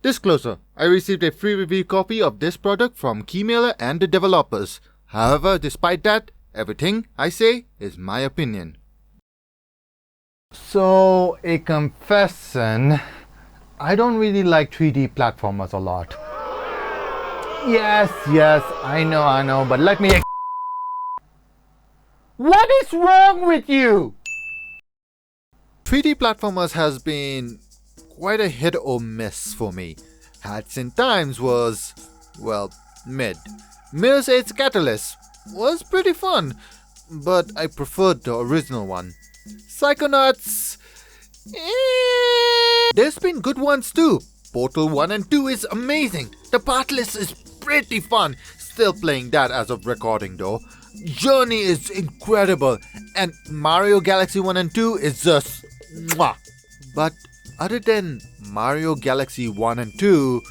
Disclosure: I received a free review copy of this product from Keymailer and the developers. However, despite that, everything I say is my opinion. So, a confession, I don't really like 3D platformers a lot. Yes, I know, but let me... What is wrong with you? 3D platformers has been quite a hit or miss for me. Hats in Times was, well, mid. Mirror's Edge Catalyst was pretty fun, but I preferred the original one. Psychonauts... There's been good ones too. Portal 1 and 2 is amazing. The part list is pretty fun. Still playing that as of recording though. Journey is incredible. And Mario Galaxy 1 and 2 is just mwah. But other than Mario Galaxy 1 and 2,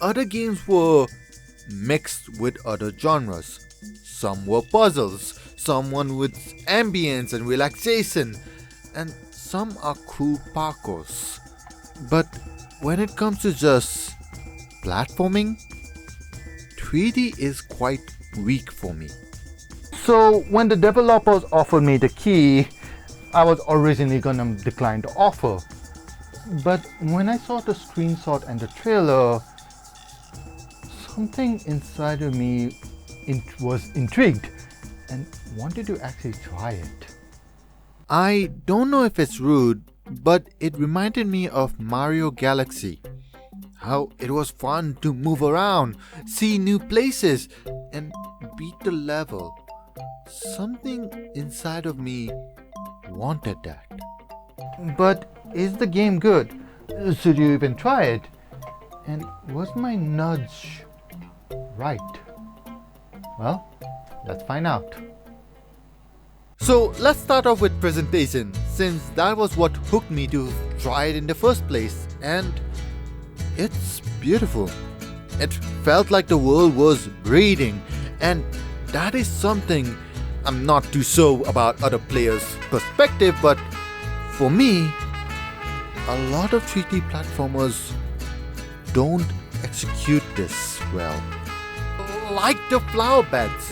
other games were mixed with other genres. Some were puzzles, some one with ambience and relaxation, and some are cool parkours. But when it comes to just platforming, 3D is quite weak for me. So, when the developers offered me the key, I was originally gonna decline the offer. But when I saw the screenshot and the trailer, something inside of me was intrigued and wanted to actually try it. I don't know if it's rude, but it reminded me of Mario Galaxy. How it was fun to move around, see new places, and beat the level. Something inside of me wanted that. But is the game good? Should you even try it? And was my nudge right? Well, let's find out. So let's start off with presentation, since that was what hooked me to try it in the first place, and it's beautiful. It felt like the world was breathing, and that is something I'm not too sure about other players' perspective, but for me, a lot of 3D platformers don't execute this well. Like the flower beds,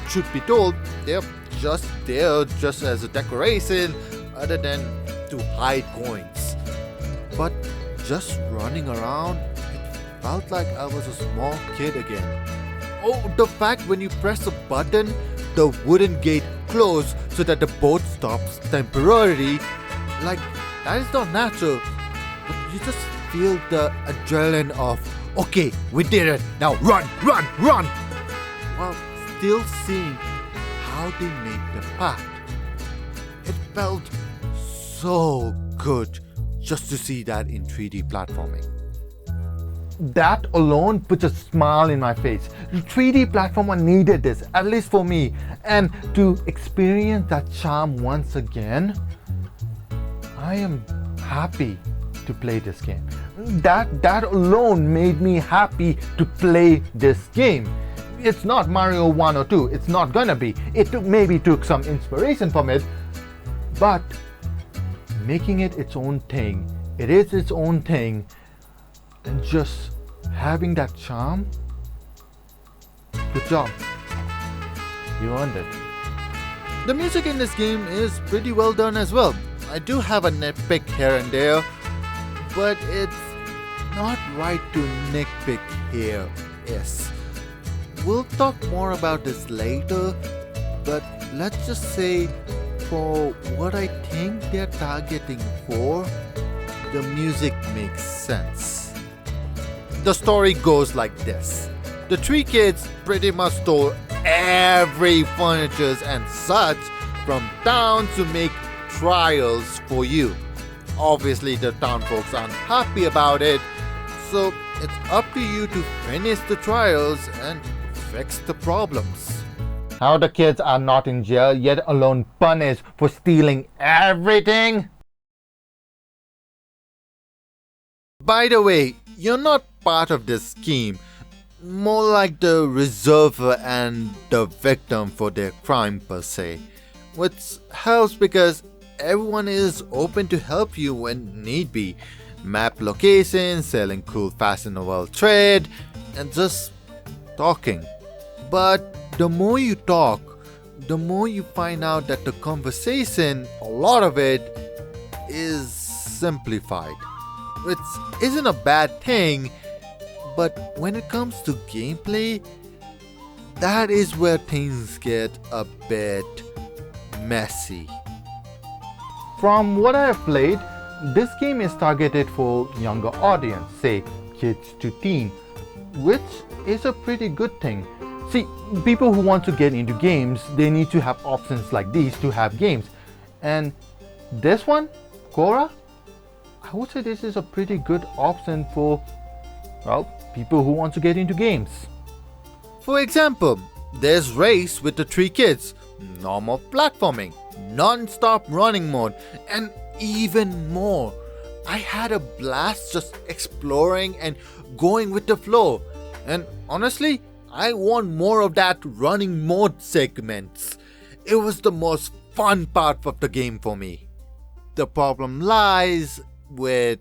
truth be told, they're just there just as a decoration other than to hide coins. But just running around, it felt like I was a small kid again. Oh, the fact when you press a button, the wooden gate closes so that the boat stops temporarily, like that is not natural, but you just feel the adrenaline of, okay, we did it, now run, while still seeing how they make the path. It felt so good just to see that in 3D platforming. That alone puts a smile in my face. 3D platformer needed this, at least for me. And to experience that charm once again, I am happy to play this game. That alone made me happy to play this game. It's not Mario 1 or 2, it's not gonna be. It maybe took some inspiration from it, but making it its own thing, it is its own thing, and just having that charm, good job. You earned it. The music in this game is pretty well done as well. I do have a nitpick here and there, but it's not right to nitpick here. Yes. We'll talk more about this later, but let's just say for what I think they're targeting for, the music makes sense. The story goes like this. The three kids pretty much stole every furniture and such from town to make trials for you. Obviously the town folks aren't happy about it, so it's up to you to finish the trials and fix the problems. How the kids are not in jail yet alone punished for stealing everything? By the way, you're not part of this scheme. More like the reserver and the victim for their crime per se. Which helps because everyone is open to help you when need be. map locations, selling cool fashionable trade, and just talking. But the more you talk, the more you find out that the conversation, a lot of it, is simplified. Which isn't a bad thing, but when it comes to gameplay, that is where things get a bit messy. From what I have played, this game is targeted for younger audience, say kids to teen, which is a pretty good thing. See, people who want to get into games, they need to have options like these to have games. And this one, Cora, I would say this is a pretty good option for, well, people who want to get into games. For example, there's Race with the 3 kids, normal platforming, non-stop running mode, and even more. I had a blast just exploring and going with the flow. And honestly, I want more of that running mode segments. It was the most fun part of the game for me. The problem lies with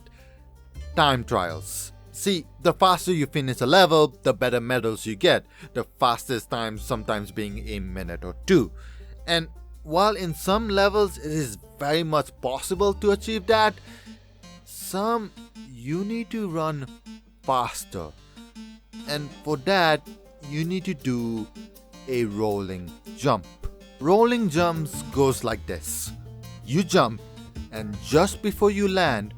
time trials. See, the faster you finish a level, the better medals you get. The fastest time sometimes being a minute or 2. And while in some levels it is very much possible to achieve that, some you need to run faster. And for that, you need to do a rolling jump. Rolling jumps goes like this. You jump, and just before you land,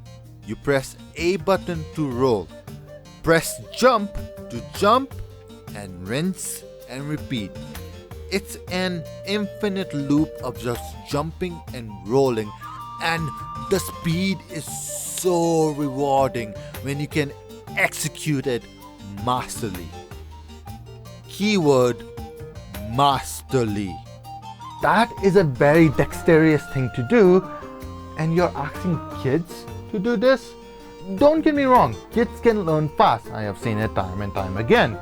you press A button to roll. Press jump to jump, and rinse and repeat. It's an infinite loop of just jumping and rolling, and the speed is so rewarding when you can execute it masterly. Keyword masterly. That is a very dexterous thing to do, and you're asking kids to do this? Don't get me wrong, kids can learn fast. I have seen it time and time again.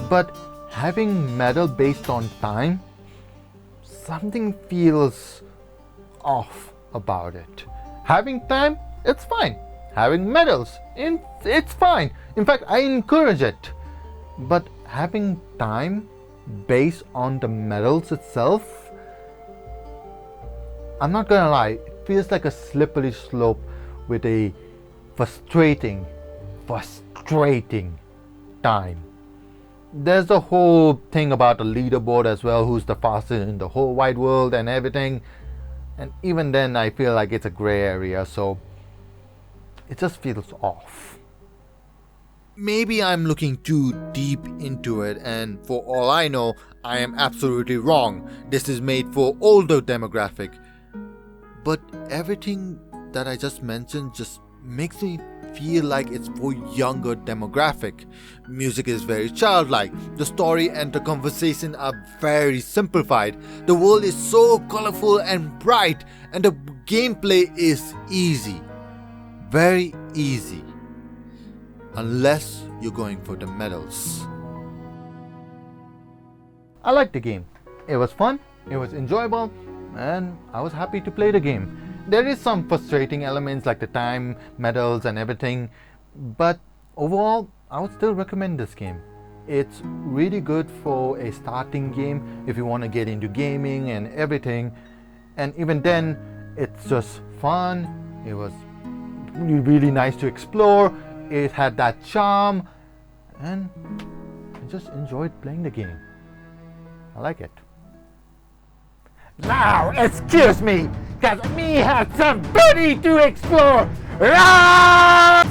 But having medal based on time, something feels off about it. Having time, it's fine. Having medals, it's fine. In fact, I encourage it. But having time based on the medals itself, I'm not gonna lie, it feels like a slippery slope with a frustrating time. There's the whole thing about the leaderboard as well, who's the fastest in the whole wide world and everything. And even then, I feel like it's a gray area, so it just feels off. Maybe I'm looking too deep into it, and for all I know, I am absolutely wrong. This is made for older demographic. But everything that I just mentioned just makes me feel like it's for younger demographic. Music is very childlike. The story and the conversation are very simplified. The world is so colorful and bright, and the gameplay is easy. Very easy. Unless you're going for the medals. I liked the game. It was fun, it was enjoyable, and I was happy to play the game. There is some frustrating elements like the time, medals and everything, but overall, I would still recommend this game. It's really good for a starting game if you want to get into gaming and everything. And even then, it's just fun. It was really nice to explore. It had that charm, and I just enjoyed playing the game. I like it. Now, excuse me, cause me have some booty to explore. Ah!